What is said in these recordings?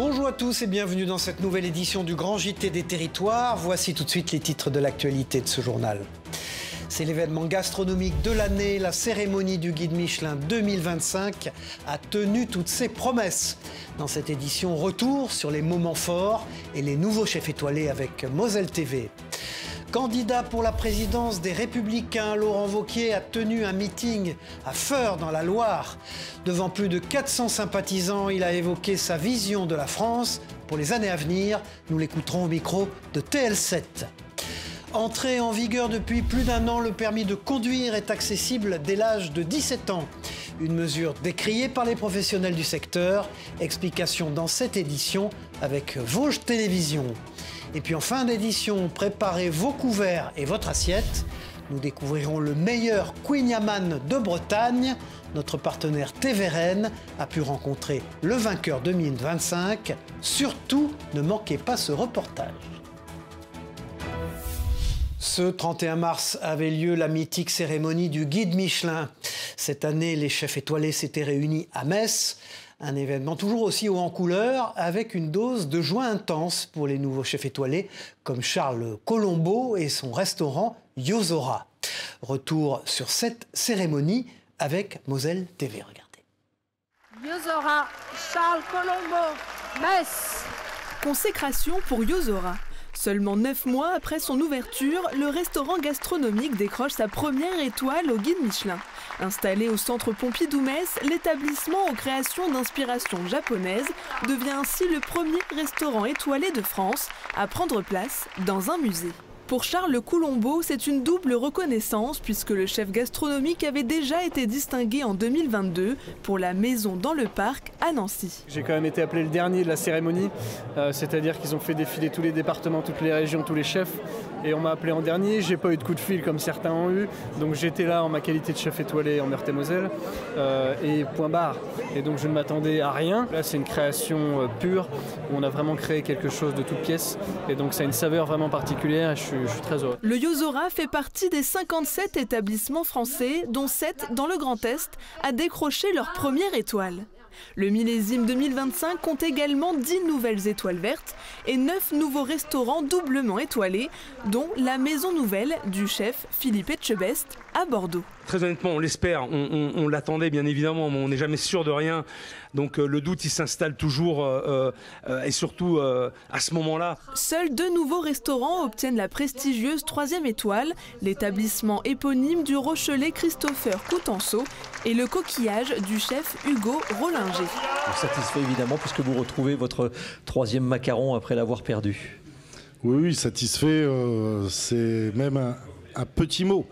Bonjour à tous et bienvenue dans cette nouvelle édition du Grand JT des Territoires. Voici tout de suite les titres de l'actualité de ce journal. C'est l'événement gastronomique de l'année. La cérémonie du Guide Michelin 2025 a tenu toutes ses promesses. Dans cette édition, retour sur les moments forts et les nouveaux chefs étoilés avec Moselle TV. Candidat pour la présidence des Républicains, Laurent Wauquiez a tenu un meeting à Feurs dans la Loire. Devant plus de 400 sympathisants, il a évoqué sa vision de la France pour les années à venir. Nous l'écouterons au micro de TL7. Entré en vigueur depuis plus d'un an, le permis de conduire est accessible dès l'âge de 17 ans. Une mesure décriée par les professionnels du secteur. Explication dans cette édition avec Vosges Télévisions. Et puis en fin d'édition, préparez vos couverts et votre assiette. Nous découvrirons le meilleur Queen Yaman de Bretagne. Notre partenaire TVRN a pu rencontrer le vainqueur 2025. Surtout, ne manquez pas ce reportage. Ce 31 mars avait lieu la mythique cérémonie du Guide Michelin. Cette année, les chefs étoilés s'étaient réunis à Metz. Un événement toujours aussi haut en couleur, avec une dose de joie intense pour les nouveaux chefs étoilés, comme Charles Colombo et son restaurant Yozora. Retour sur cette cérémonie avec Moselle TV. Regardez. Yozora, Charles Colombo, Metz. Consécration pour Yozora. Seulement 9 mois après son ouverture, le restaurant gastronomique décroche sa première étoile au Guide Michelin. Installé au centre Pompidou-Metz, l'établissement aux créations d'inspiration japonaise devient ainsi le premier restaurant étoilé de France à prendre place dans un musée. Pour Charles Colombo, c'est une double reconnaissance puisque le chef gastronomique avait déjà été distingué en 2022 pour la maison dans le parc à Nancy. J'ai quand même été appelé le dernier de la cérémonie, c'est-à-dire qu'ils ont fait défiler tous les départements, toutes les régions, tous les chefs, et on m'a appelé en dernier. J'ai pas eu de coup de fil comme certains ont eu, donc j'étais là en ma qualité de chef étoilé en Meurthe-et-Moselle, et point barre. Et donc je ne m'attendais à rien. Là c'est une création pure, où on a vraiment créé quelque chose de toute pièce, et donc ça a une saveur vraiment particulière, et je suis très heureux. Le Yozora fait partie des 57 établissements français, dont 7 dans le Grand Est, à décrocher leur première étoile. Le millésime 2025 compte également 10 nouvelles étoiles vertes et 9 nouveaux restaurants doublement étoilés, dont la maison nouvelle du chef Philippe Etchebest à Bordeaux. Très honnêtement, on l'espère, on l'attendait bien évidemment, mais on n'est jamais sûr de rien. Donc le doute, il s'installe toujours et surtout à ce moment-là. Seuls 2 nouveaux restaurants obtiennent la prestigieuse 3e étoile, l'établissement éponyme du Rochelet Christopher Coutenceau et le coquillage du chef Hugo Rollinger. Satisfait évidemment puisque vous retrouvez votre 3e macaron après l'avoir perdu. Oui, satisfait, c'est même un petit mot.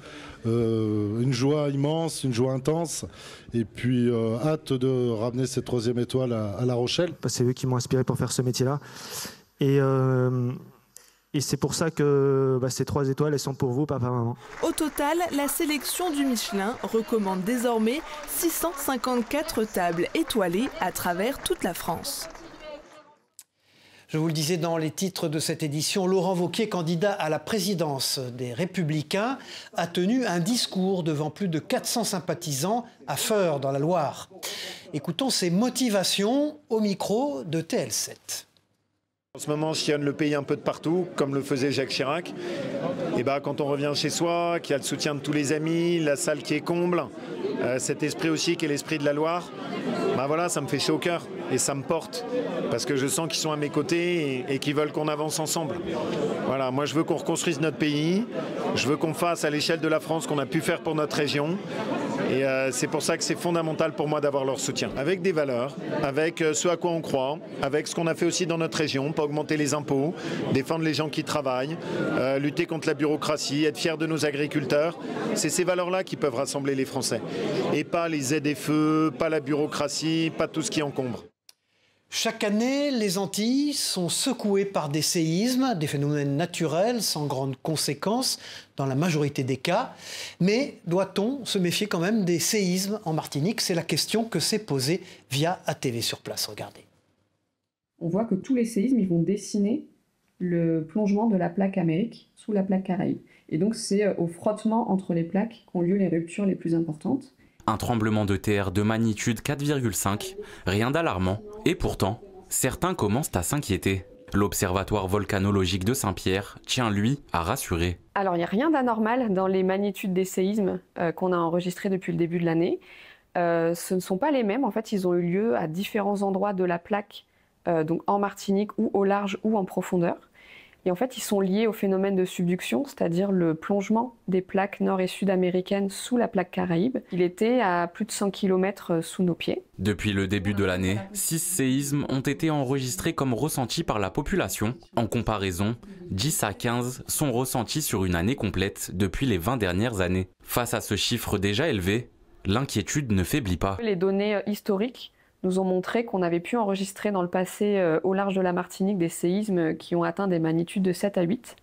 Une joie immense, une joie intense, et puis hâte de ramener cette 3e étoile à La Rochelle. C'est eux qui m'ont inspiré pour faire ce métier-là. Et c'est pour ça que ces 3 étoiles, elles sont pour vous, papa, maman. Au total, la sélection du Michelin recommande désormais 654 tables étoilées à travers toute la France. Je vous le disais dans les titres de cette édition, Laurent Wauquiez, candidat à la présidence des Républicains, a tenu un discours devant plus de 400 sympathisants à Feurs, dans la Loire. Écoutons ses motivations au micro de TL7. En ce moment, je sillonne le pays un peu de partout, comme le faisait Jacques Chirac. Et quand on revient chez soi, qu'il y a le soutien de tous les amis, la salle qui est comble, cet esprit aussi qui est l'esprit de la Loire, voilà, ça me fait chaud au cœur et ça me porte parce que je sens qu'ils sont à mes côtés et qu'ils veulent qu'on avance ensemble. Voilà, moi je veux qu'on reconstruise notre pays, je veux qu'on fasse à l'échelle de la France qu'on a pu faire pour notre région. Et c'est pour ça que c'est fondamental pour moi d'avoir leur soutien. Avec des valeurs, avec ce à quoi on croit, avec ce qu'on a fait aussi dans notre région, pas augmenter les impôts, défendre les gens qui travaillent, lutter contre la bureaucratie, être fier de nos agriculteurs. C'est ces valeurs-là qui peuvent rassembler les Français. Et pas les ZFE, pas la bureaucratie, pas tout ce qui encombre. Chaque année, les Antilles sont secouées par des séismes, des phénomènes naturels sans grandes conséquences dans la majorité des cas. Mais doit-on se méfier quand même des séismes en Martinique? C'est la question que s'est posée via ATV sur place. Regardez. On voit que tous les séismes ils vont dessiner le plongement de la plaque Amérique sous la plaque Caraïbe. Et donc c'est au frottement entre les plaques qu'ont lieu les ruptures les plus importantes. Un tremblement de terre de magnitude 4,5, rien d'alarmant, et pourtant, certains commencent à s'inquiéter. L'Observatoire volcanologique de Saint-Pierre tient, lui, à rassurer. Alors, il n'y a rien d'anormal dans les magnitudes des séismes qu'on a enregistrés depuis le début de l'année. Ce ne sont pas les mêmes. En fait, ils ont eu lieu à différents endroits de la plaque, donc en Martinique ou au large ou en profondeur. Et en fait, ils sont liés au phénomène de subduction, c'est-à-dire le plongement des plaques nord- et sud-américaines sous la plaque Caraïbe. Il était à plus de 100 km sous nos pieds. Depuis le début de l'année, 6 séismes ont été enregistrés comme ressentis par la population. En comparaison, 10 à 15 sont ressentis sur une année complète depuis les 20 dernières années. Face à ce chiffre déjà élevé, l'inquiétude ne faiblit pas. Les données historiques nous ont montré qu'on avait pu enregistrer dans le passé au large de la Martinique des séismes qui ont atteint des magnitudes de 7 à 8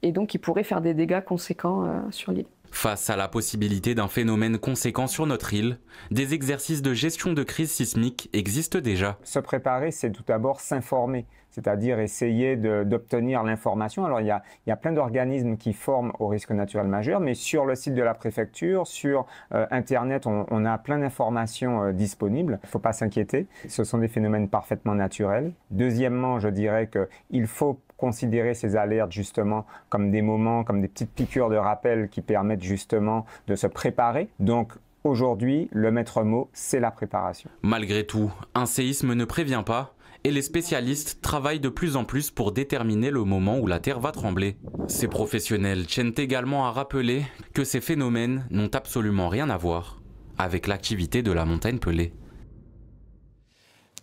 et donc qui pourraient faire des dégâts conséquents sur l'île. Face à la possibilité d'un phénomène conséquent sur notre île, des exercices de gestion de crise sismique existent déjà. Se préparer, c'est tout d'abord s'informer, c'est-à-dire essayer d'obtenir l'information. Alors il y a plein d'organismes qui forment au risque naturel majeur, mais sur le site de la préfecture, sur Internet, on a plein d'informations disponibles. Il ne faut pas s'inquiéter, ce sont des phénomènes parfaitement naturels. Deuxièmement, je dirais qu'il faut considérer ces alertes justement comme des moments, comme des petites piqûres de rappel qui permettent justement de se préparer. Donc aujourd'hui, le maître mot, c'est la préparation. Malgré tout, un séisme ne prévient pas et les spécialistes travaillent de plus en plus pour déterminer le moment où la Terre va trembler. Ces professionnels tiennent également à rappeler que ces phénomènes n'ont absolument rien à voir avec l'activité de la montagne Pelée.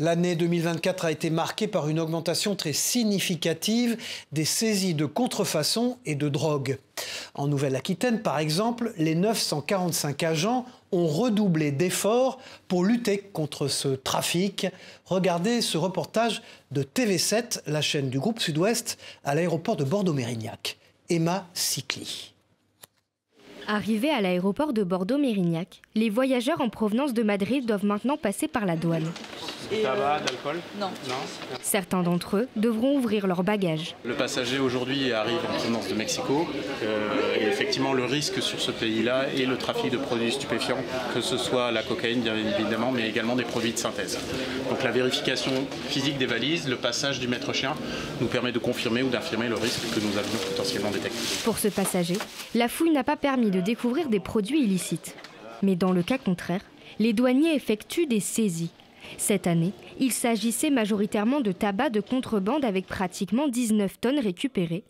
L'année 2024 a été marquée par une augmentation très significative des saisies de contrefaçon et de drogue. En Nouvelle-Aquitaine, par exemple, les 945 agents ont redoublé d'efforts pour lutter contre ce trafic. Regardez ce reportage de TV7, la chaîne du groupe Sud-Ouest, à l'aéroport de Bordeaux-Mérignac. Emma Sicli. Arrivés à l'aéroport de Bordeaux-Mérignac, les voyageurs en provenance de Madrid doivent maintenant passer par la douane. Tabac, d'alcool ? Non. Certains d'entre eux devront ouvrir leurs bagages. Le passager aujourd'hui arrive en provenance de Mexico et effectivement le risque sur ce pays-là est le trafic de produits stupéfiants, que ce soit la cocaïne bien évidemment, mais également des produits de synthèse. Donc la vérification physique des valises, le passage du maître-chien nous permet de confirmer ou d'affirmer le risque que nous avions potentiellement détecté. Pour ce passager, la fouille n'a pas permis de découvrir des produits illicites. Mais dans le cas contraire, les douaniers effectuent des saisies. Cette année, il s'agissait majoritairement de tabac de contrebande avec pratiquement 19 tonnes récupérées.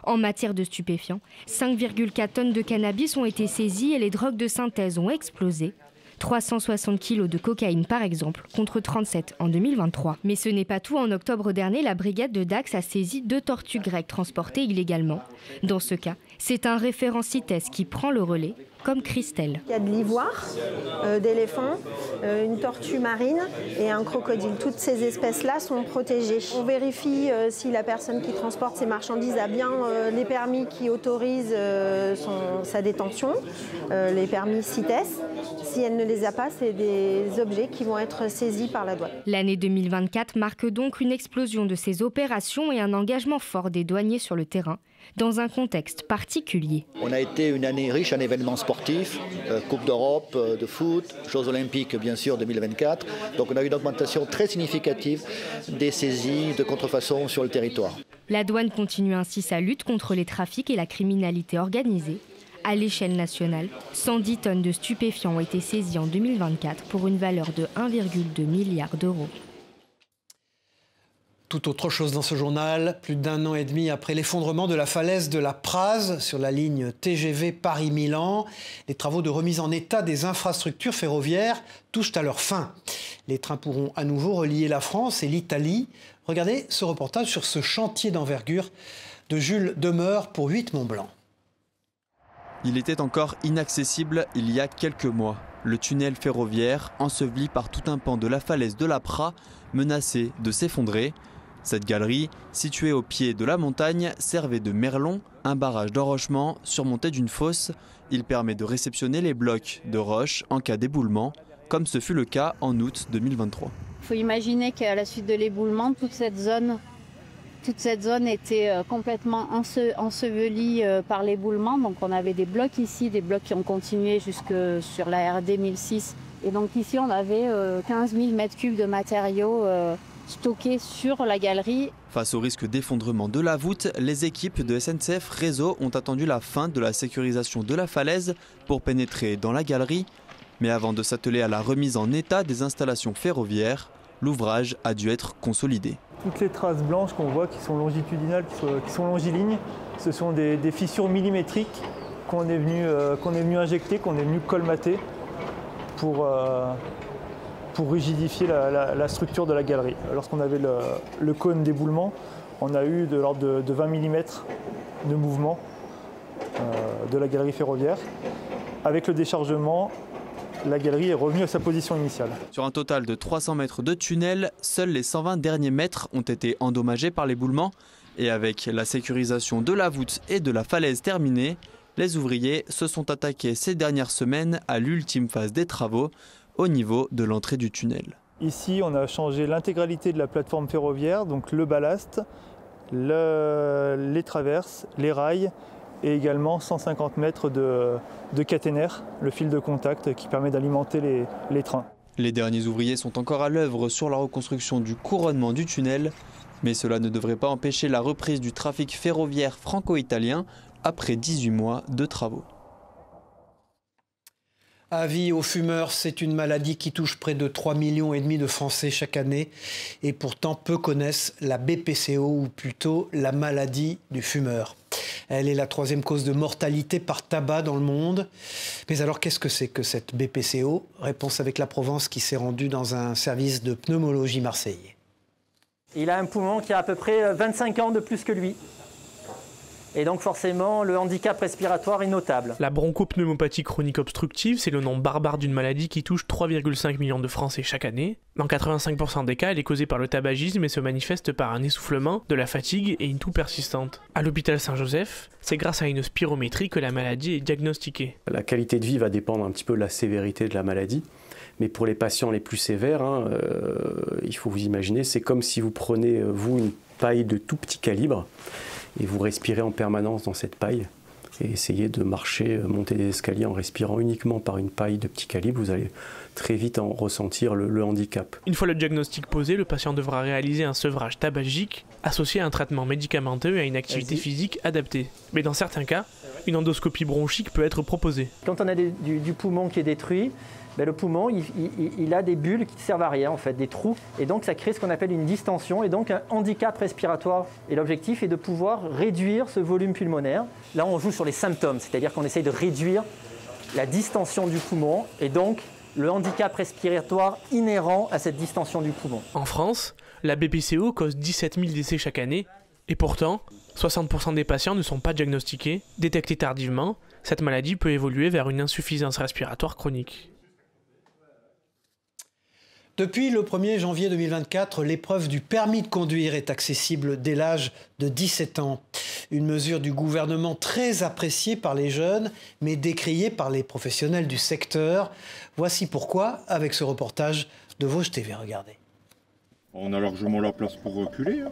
En matière de stupéfiants, 5,4 tonnes de cannabis ont été saisies et les drogues de synthèse ont explosé. 360 kilos de cocaïne par exemple, contre 37 en 2023. Mais ce n'est pas tout. En octobre dernier, la brigade de Dax a saisi 2 tortues grecques transportées illégalement. Dans ce cas, c'est un référent CITES qui prend le relais, comme Christelle. Il y a de l'ivoire, d'éléphant, une tortue marine et un crocodile. Toutes ces espèces-là sont protégées. On vérifie si la personne qui transporte ces marchandises a bien les permis qui autorisent sa détention, les permis CITES. Si elle ne les a pas, c'est des objets qui vont être saisis par la douane. L'année 2024 marque donc une explosion de ces opérations et un engagement fort des douaniers sur le terrain, dans un contexte particulier. On a été une année riche en événements sportifs, Coupe d'Europe de foot, Jeux Olympiques bien sûr 2024. Donc on a eu une augmentation très significative des saisies de contrefaçon sur le territoire. La douane continue ainsi sa lutte contre les trafics et la criminalité organisée. À l'échelle nationale, 110 tonnes de stupéfiants ont été saisies en 2024 pour une valeur de 1,2 milliard d'euros. Tout autre chose dans ce journal, plus d'1 an et demi après l'effondrement de la falaise de la Praz sur la ligne TGV Paris-Milan, les travaux de remise en état des infrastructures ferroviaires touchent à leur fin. Les trains pourront à nouveau relier la France et l'Italie. Regardez ce reportage sur ce chantier d'envergure de Jules Demeure pour 8 Mont-Blanc. Il était encore inaccessible il y a quelques mois. Le tunnel ferroviaire, enseveli par tout un pan de la falaise de la Praz, menacé de s'effondrer. Cette galerie, située au pied de la montagne, servait de merlon, un barrage d'enrochement surmonté d'une fosse. Il permet de réceptionner les blocs de roches en cas d'éboulement, comme ce fut le cas en août 2023. Il faut imaginer qu'à la suite de l'éboulement, toute cette zone était complètement ensevelie par l'éboulement. Donc on avait des blocs ici, des blocs qui ont continué jusque sur la RD 1006. Et donc ici on avait 15 000 mètres cubes de matériaux stockées sur la galerie. Face au risque d'effondrement de la voûte, les équipes de SNCF Réseau ont attendu la fin de la sécurisation de la falaise pour pénétrer dans la galerie. Mais avant de s'atteler à la remise en état des installations ferroviaires, l'ouvrage a dû être consolidé. Toutes les traces blanches qu'on voit qui sont longitudinales, qui sont longilignes, ce sont des fissures millimétriques qu'on est venu injecter, qu'on est venu colmater pour rigidifier la structure de la galerie. Lorsqu'on avait le cône d'éboulement, on a eu de l'ordre de 20 mm de mouvement de la galerie ferroviaire. Avec le déchargement, la galerie est revenue à sa position initiale. Sur un total de 300 mètres de tunnel, seuls les 120 derniers mètres ont été endommagés par l'éboulement. Et avec la sécurisation de la voûte et de la falaise terminée, les ouvriers se sont attaqués ces dernières semaines à l'ultime phase des travaux au niveau de l'entrée du tunnel. Ici, on a changé l'intégralité de la plateforme ferroviaire, donc le ballast, les traverses, les rails et également 150 mètres de caténaire, le fil de contact qui permet d'alimenter les trains. Les derniers ouvriers sont encore à l'œuvre sur la reconstruction du couronnement du tunnel, mais cela ne devrait pas empêcher la reprise du trafic ferroviaire franco-italien après 18 mois de travaux. Avis aux fumeurs, c'est une maladie qui touche près de 3,5 millions de Français chaque année et pourtant peu connaissent la BPCO ou plutôt la maladie du fumeur. Elle est la 3e cause de mortalité par tabac dans le monde. Mais alors qu'est-ce que c'est que cette BPCO? Réponse avec la Provence qui s'est rendue dans un service de pneumologie marseillais. Il a un poumon qui a à peu près 25 ans de plus que lui. Et donc forcément, le handicap respiratoire est notable. La bronchopneumopathie chronique obstructive, c'est le nom barbare d'une maladie qui touche 3,5 millions de Français chaque année. Dans 85% des cas, elle est causée par le tabagisme et se manifeste par un essoufflement, de la fatigue et une toux persistante. À l'hôpital Saint-Joseph, c'est grâce à une spirométrie que la maladie est diagnostiquée. La qualité de vie va dépendre un petit peu de la sévérité de la maladie. Mais pour les patients les plus sévères, il faut vous imaginer, c'est comme si vous prenez, vous, une paille de tout petit calibre et vous respirez en permanence dans cette paille et essayez de marcher, monter des escaliers en respirant uniquement par une paille de petit calibre, vous allez très vite en ressentir le handicap. Une fois le diagnostic posé, le patient devra réaliser un sevrage tabagique associé à un traitement médicamenteux et à une activité physique adaptée. Mais dans certains cas, une endoscopie bronchique peut être proposée. Quand on a du poumon qui est détruit, le poumon, il a des bulles qui ne servent à rien, en fait, des trous. Et donc, ça crée ce qu'on appelle une distension et donc un handicap respiratoire. Et l'objectif est de pouvoir réduire ce volume pulmonaire. Là, on joue sur les symptômes, c'est-à-dire qu'on essaye de réduire la distension du poumon et donc le handicap respiratoire inhérent à cette distension du poumon. En France, la BPCO cause 17 000 décès chaque année. Et pourtant, 60% des patients ne sont pas diagnostiqués. Détectés tardivement, cette maladie peut évoluer vers une insuffisance respiratoire chronique. Depuis le 1er janvier 2024, l'épreuve du permis de conduire est accessible dès l'âge de 17 ans. Une mesure du gouvernement très appréciée par les jeunes, mais décriée par les professionnels du secteur. Voici pourquoi, avec ce reportage de Vosges TV. Regardez. On a largement la place pour reculer.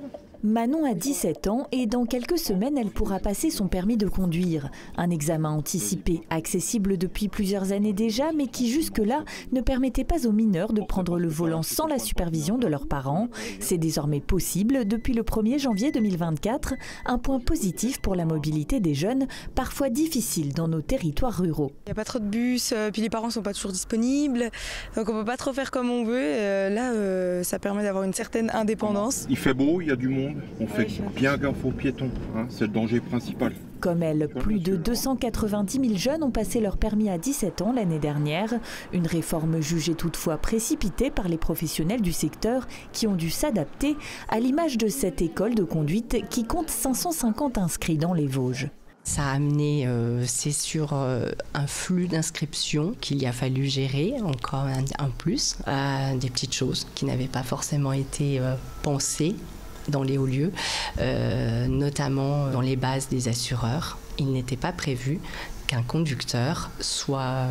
Manon a 17 ans et dans quelques semaines, elle pourra passer son permis de conduire. Un examen anticipé, accessible depuis plusieurs années déjà, mais qui jusque-là ne permettait pas aux mineurs de prendre le volant sans la supervision de leurs parents. C'est désormais possible depuis le 1er janvier 2024, un point positif pour la mobilité des jeunes, parfois difficile dans nos territoires ruraux. Il n'y a pas trop de bus, puis les parents ne sont pas toujours disponibles, donc on ne peut pas trop faire comme on veut. Là, ça permet d'avoir une certaine indépendance. Il fait beau, il y a du monde. On fait bien gaffe aux piétons, c'est le danger principal. Comme elle, plus de 290 000 jeunes ont passé leur permis à 17 ans l'année dernière. Une réforme jugée toutefois précipitée par les professionnels du secteur qui ont dû s'adapter à l'image de cette école de conduite qui compte 550 inscrits dans les Vosges. Ça a amené, c'est sûr, un flux d'inscriptions qu'il y a fallu gérer, encore un plus, des petites choses qui n'avaient pas forcément été pensées dans les hauts lieux, notamment dans les bases des assureurs. Il n'était pas prévu qu'un conducteur soit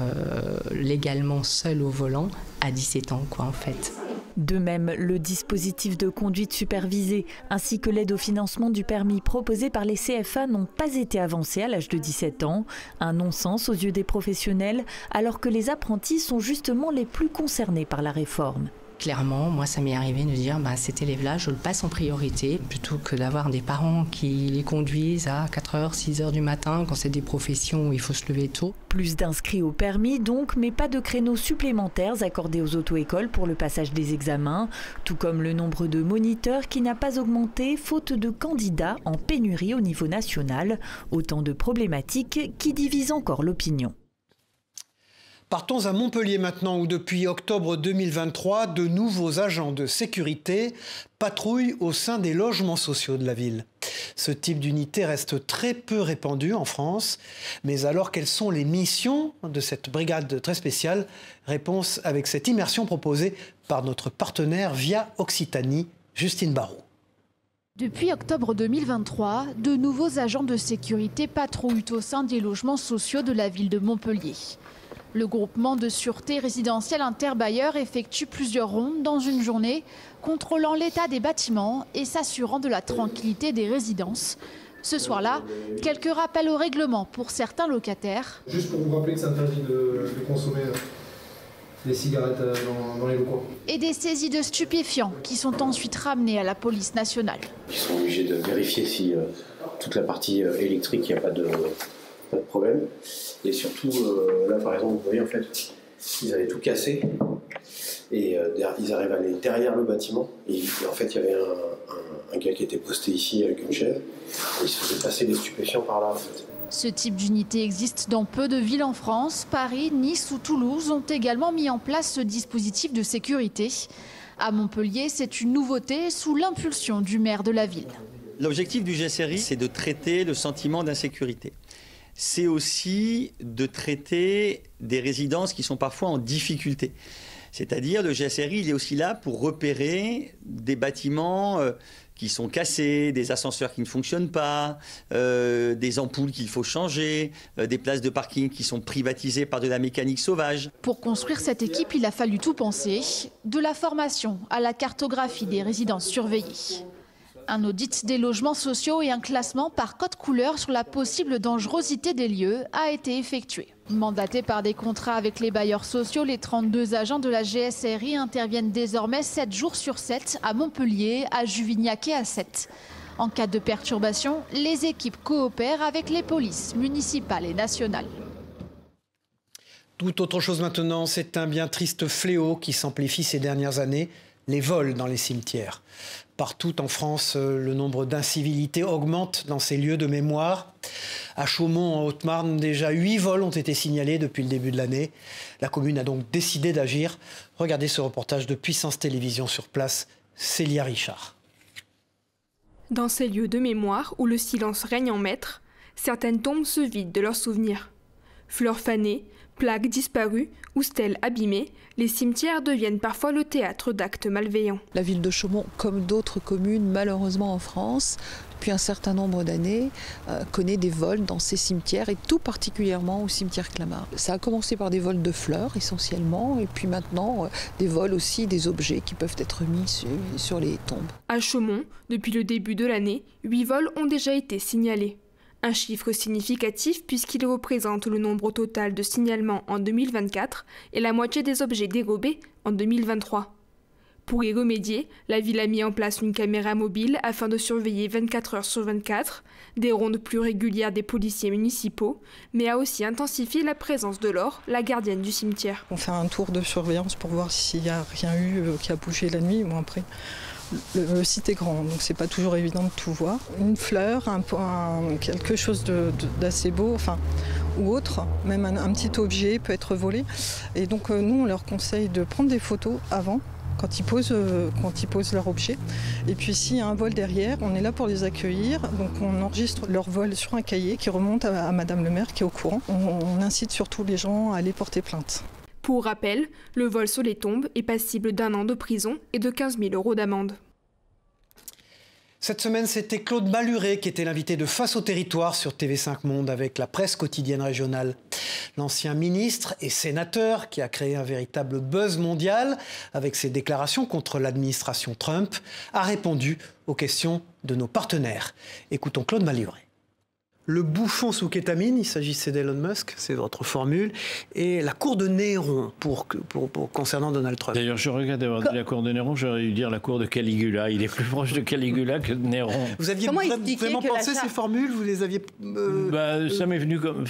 légalement seul au volant à 17 ans, en fait. De même, le dispositif de conduite supervisée ainsi que l'aide au financement du permis proposé par les CFA n'ont pas été avancés à l'âge de 17 ans. Un non-sens aux yeux des professionnels, alors que les apprentis sont justement les plus concernés par la réforme. Clairement, moi, ça m'est arrivé de dire cet élève-là, je le passe en priorité, plutôt que d'avoir des parents qui les conduisent à 4h, 6h du matin, quand c'est des professions où il faut se lever tôt. Plus d'inscrits au permis donc, mais pas de créneaux supplémentaires accordés aux auto-écoles pour le passage des examens, tout comme le nombre de moniteurs qui n'a pas augmenté, faute de candidats en pénurie au niveau national. Autant de problématiques qui divisent encore l'opinion. Partons à Montpellier maintenant, où depuis octobre 2023, de nouveaux agents de sécurité patrouillent au sein des logements sociaux de la ville. Ce type d'unité reste très peu répandu en France. Mais alors, quelles sont les missions de cette brigade très spéciale? Réponse avec cette immersion proposée par notre partenaire Via Occitanie, Justine Barraud. Depuis octobre 2023, de nouveaux agents de sécurité patrouillent au sein des logements sociaux de la ville de Montpellier. Le groupement de sûreté résidentielle interbailleurs effectue plusieurs rondes dans une journée, contrôlant l'état des bâtiments et s'assurant de la tranquillité des résidences. Ce soir-là, quelques rappels au règlement pour certains locataires. Juste pour vous rappeler que c'est interdit de consommer des cigarettes dans les locaux. Et des saisies de stupéfiants qui sont ensuite ramenées à la police nationale. Ils sont obligés de vérifier si toute la partie électrique, il n'y a pas de problème. Et surtout, là par exemple, vous voyez en fait, ils avaient tout cassé et ils arrivent à aller derrière le bâtiment. Et en fait, il y avait un gars qui était posté ici avec une chaise et il se faisait passer des stupéfiants par là en fait. Ce type d'unité existe dans peu de villes en France. Paris, Nice ou Toulouse ont également mis en place ce dispositif de sécurité. À Montpellier, c'est une nouveauté sous l'impulsion du maire de la ville. L'objectif du GSRI, c'est de traiter le sentiment d'insécurité. C'est aussi de traiter des résidences qui sont parfois en difficulté. C'est-à-dire, le GSRI, il est aussi là pour repérer des bâtiments qui sont cassés, des ascenseurs qui ne fonctionnent pas, des ampoules qu'il faut changer, des places de parking qui sont privatisées par de la mécanique sauvage. Pour construire cette équipe, il a fallu tout penser, de la formation à la cartographie des résidences surveillées. Un audit des logements sociaux et un classement par code couleur sur la possible dangerosité des lieux a été effectué. Mandatés par des contrats avec les bailleurs sociaux, les 32 agents de la GSRI interviennent désormais 7 jours sur 7 à Montpellier, à Juvignac et à Sète. En cas de perturbation, les équipes coopèrent avec les polices municipales et nationales. Tout autre chose maintenant, c'est un bien triste fléau qui s'amplifie ces dernières années, les vols dans les cimetières. Partout en France, le nombre d'incivilités augmente dans ces lieux de mémoire. À Chaumont, en Haute-Marne, déjà 8 vols ont été signalés depuis le début de l'année. La commune a donc décidé d'agir. Regardez ce reportage de Puissance Télévisions sur place, Célia Richard. Dans ces lieux de mémoire où le silence règne en maître, certaines tombes se vident de leurs souvenirs. Fleurs fanées, plaques disparues ou stèles abîmées, les cimetières deviennent parfois le théâtre d'actes malveillants. La ville de Chaumont, comme d'autres communes malheureusement en France, depuis un certain nombre d'années, connaît des vols dans ces cimetières et tout particulièrement au cimetière Clamart. Ça a commencé par des vols de fleurs essentiellement et puis maintenant des vols aussi des objets qui peuvent être mis sur les tombes. À Chaumont, depuis le début de l'année, 8 vols ont déjà été signalés. Un chiffre significatif puisqu'il représente le nombre total de signalements en 2024 et la moitié des objets dérobés en 2023. Pour y remédier, la ville a mis en place une caméra mobile afin de surveiller 24 heures sur 24, des rondes plus régulières des policiers municipaux, mais a aussi intensifié la présence de Laure, la gardienne du cimetière. On fait un tour de surveillance pour voir s'il n'y a rien eu qui a bougé la nuit. Bon, après, le site est grand, donc c'est pas toujours évident de tout voir. Une fleur, quelque chose d'assez beau, ou autre, même un petit objet peut être volé. Et donc nous, on leur conseille de prendre des photos avant, quand ils posent leur objet. Et puis s'il y a un vol derrière, on est là pour les accueillir. Donc on enregistre leur vol sur un cahier qui remonte à Madame le maire qui est au courant. On incite surtout les gens à aller porter plainte. Pour rappel, le vol sur les tombes est passible d'1 an de prison et de 15 000 € d'amende. Cette semaine, c'était Claude Malhuret qui était l'invité de Face au territoire sur TV5 Monde avec la presse quotidienne régionale. L'ancien ministre et sénateur qui a créé un véritable buzz mondial avec ses déclarations contre l'administration Trump a répondu aux questions de nos partenaires. Écoutons Claude Malhuret. le bouchon sous kétamine, il s'agissait d'Elon Musk, c'est votre formule, et la cour de Néron concernant Donald Trump. D'ailleurs, je regrette d'avoir dit la cour de Néron, j'aurais dû dire la cour de Caligula. Il est plus proche de Caligula que de Néron. Vous aviez vraiment pensé ces formules? Vous les aviez... ça m'est venu comme...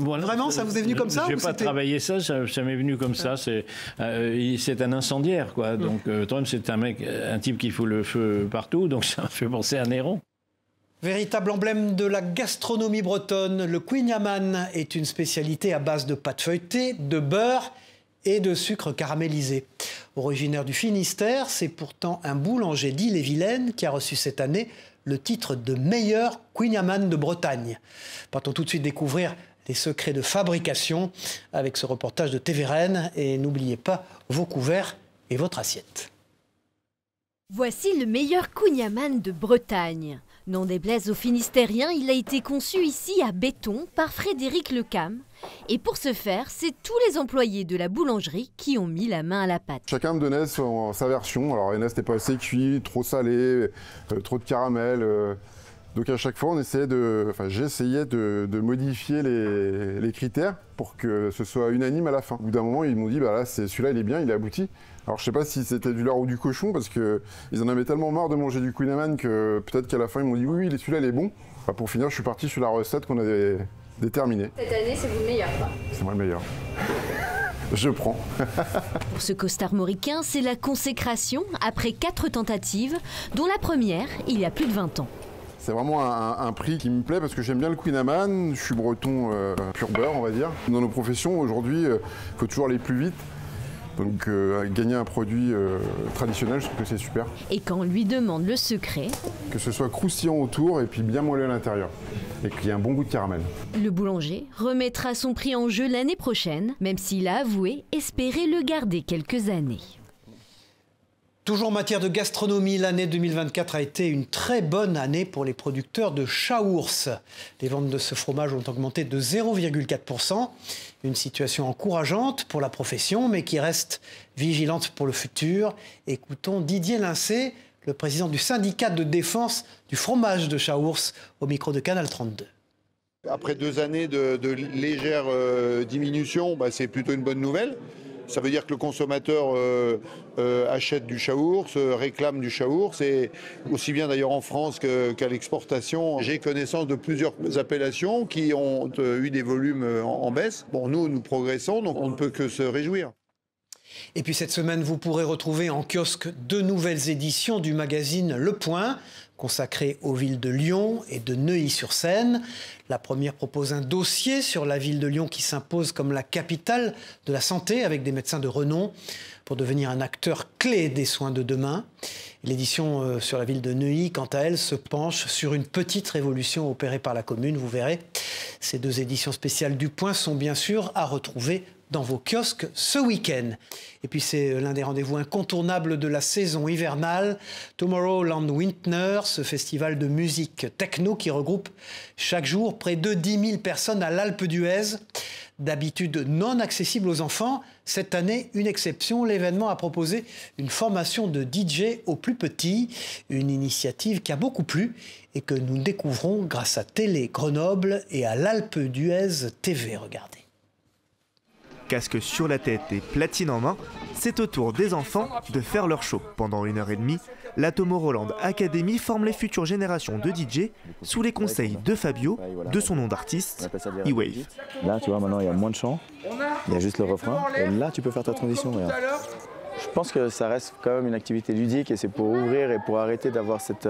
Voilà, vraiment, ça vous est venu comme ça? Je n'ai pas travaillé ça m'est venu comme ça. C'est un incendiaire, quoi. Donc Trump, c'est un type qui fout le feu partout, donc ça me fait penser à Néron. Véritable emblème de la gastronomie bretonne, le kouign-amann est une spécialité à base de pâte feuilletée, de beurre et de sucre caramélisé. Originaire du Finistère, c'est pourtant un boulanger d'Ille-et-Vilaine qui a reçu cette année le titre de meilleur kouign-amann de Bretagne. Partons tout de suite découvrir les secrets de fabrication avec ce reportage de TV Rennes. Et n'oubliez pas vos couverts et votre assiette. Voici le meilleur kouign-amann de Bretagne. Non déplaise aux Finistériens, il a été conçu ici à Béton par Frédéric Lecam. Et pour ce faire, c'est tous les employés de la boulangerie qui ont mis la main à la pâte. Chacun me donnait sa version. Alors il y en a, c'était pas assez cuit, trop salé, trop de caramel. Donc à chaque fois, j'essayais de modifier les critères pour que ce soit unanime à la fin. Au bout d'un moment, ils m'ont dit, bah là, celui-là, il est bien, il est abouti. Alors je sais pas si c'était du lard ou du cochon, parce qu'ils en avaient tellement marre de manger du kouign-amann que peut-être qu'à la fin, ils m'ont dit, oui, celui-là, il est bon. Enfin, pour finir, je suis parti sur la recette qu'on avait déterminée. Cette année, c'est vous le meilleur, quoi. C'est moi le meilleur. Je prends. Pour ce costarmoricain, c'est la consécration après 4 tentatives, dont la première, il y a plus de 20 ans. C'est vraiment un prix qui me plaît parce que j'aime bien le kouign-amann, je suis breton pur beurre, on va dire. Dans nos professions, aujourd'hui, il faut toujours aller plus vite. Donc gagner un produit traditionnel, je trouve que c'est super. Et quand on lui demande le secret... Que ce soit croustillant autour et puis bien moelleux à l'intérieur. Et qu'il y ait un bon goût de caramel. Le boulanger remettra son prix en jeu l'année prochaine, même s'il a avoué espérer le garder quelques années. Toujours en matière de gastronomie, l'année 2024 a été une très bonne année pour les producteurs de Chaours. Les ventes de ce fromage ont augmenté de 0,4%. Une situation encourageante pour la profession, mais qui reste vigilante pour le futur. Écoutons Didier Lincé, le président du syndicat de défense du fromage de Chaours, au micro de Canal 32. Après 2 années de légère diminution, c'est plutôt une bonne nouvelle. Ça veut dire que le consommateur achète du Chaours, réclame du Chaours, et aussi bien d'ailleurs en France qu'à l'exportation. J'ai connaissance de plusieurs appellations qui ont eu des volumes en baisse. Bon, nous progressons, donc on ne peut que se réjouir. Et puis cette semaine, vous pourrez retrouver en kiosque 2 nouvelles éditions du magazine Le Point, consacré aux villes de Lyon et de Neuilly-sur-Seine. La première propose un dossier sur la ville de Lyon qui s'impose comme la capitale de la santé avec des médecins de renom pour devenir un acteur clé des soins de demain. L'édition sur la ville de Neuilly, quant à elle, se penche sur une petite révolution opérée par la commune. Vous verrez, ces 2 éditions spéciales du Point sont bien sûr à retrouver dans vos kiosques ce week-end. Et puis c'est l'un des rendez-vous incontournables de la saison hivernale, Tomorrowland Winter, ce festival de musique techno qui regroupe chaque jour près de 10 000 personnes à l'Alpe d'Huez. D'habitude non accessible aux enfants, cette année, une exception, l'événement a proposé une formation de DJ aux plus petits, une initiative qui a beaucoup plu et que nous découvrons grâce à Télé Grenoble et à l'Alpe d'Huez TV. Regardez. Casque sur la tête et platine en main, c'est au tour des enfants de faire leur show. Pendant 1h30, la Tomorrowland Academy forme les futures générations de DJ sous les conseils de Fabio, de son nom d'artiste, E-Wave. Là, tu vois, maintenant, il y a moins de chants, il y a juste le refrain, et là, tu peux faire ta transition. Regarde. Je pense que ça reste quand même une activité ludique et c'est pour ouvrir et pour arrêter d'avoir cette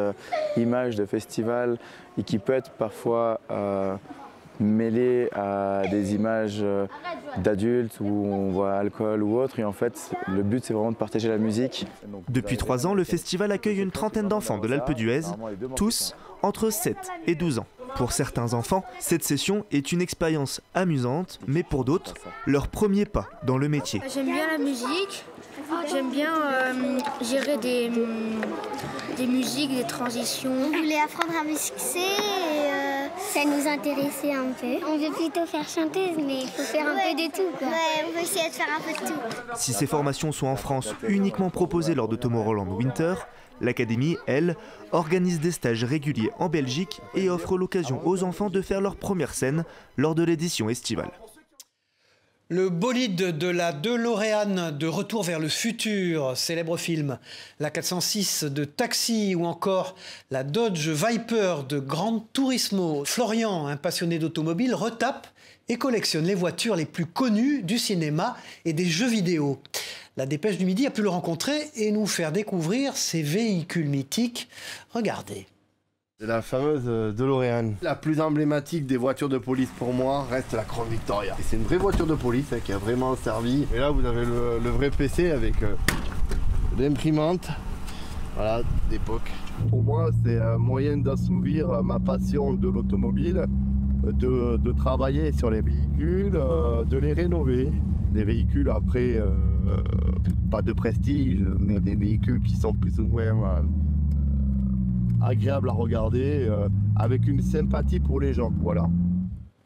image de festival et qui peut être parfois mêlée à des images d'adultes où on voit alcool ou autre. Et en fait, le but, c'est vraiment de partager la musique. Depuis 3 ans, le festival accueille une trentaine d'enfants de l'Alpe d'Huez, tous entre 7 et 12 ans. Pour certains enfants, cette session est une expérience amusante, mais pour d'autres, leur premier pas dans le métier. J'aime bien la musique, j'aime bien gérer des musiques, des transitions. On voulait apprendre à mixer et ça nous intéressait un peu. On veut plutôt faire chanteuse, mais il faut faire un peu de tout, quoi. Ouais, on veut essayer de faire un peu de tout. Si ces formations sont en France uniquement proposées lors de Tomorrowland Winter, L'Académie, elle, organise des stages réguliers en Belgique et offre l'occasion aux enfants de faire leur première scène lors de l'édition estivale. Le bolide de la DeLorean de Retour vers le futur, célèbre film, la 406 de Taxi ou encore la Dodge Viper de Gran Turismo. Florian, un passionné d'automobile, retape et collectionne les voitures les plus connues du cinéma et des jeux vidéo. La Dépêche du Midi a pu le rencontrer et nous faire découvrir ces véhicules mythiques. Regardez. C'est la fameuse DeLorean. La plus emblématique des voitures de police pour moi reste la Crown Victoria. Et c'est une vraie voiture de police qui a vraiment servi. Et là vous avez le vrai PC avec l'imprimante d'époque. Pour moi c'est un moyen d'assouvir ma passion de l'automobile, de travailler sur les véhicules, de les rénover. Des véhicules après, pas de prestige, mais des véhicules qui sont plus ou moins agréable à regarder, avec une sympathie pour les gens.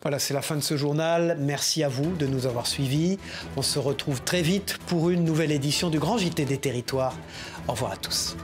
Voilà, c'est la fin de ce journal. Merci à vous de nous avoir suivis. On se retrouve très vite pour une nouvelle édition du Grand JT des Territoires. Au revoir à tous.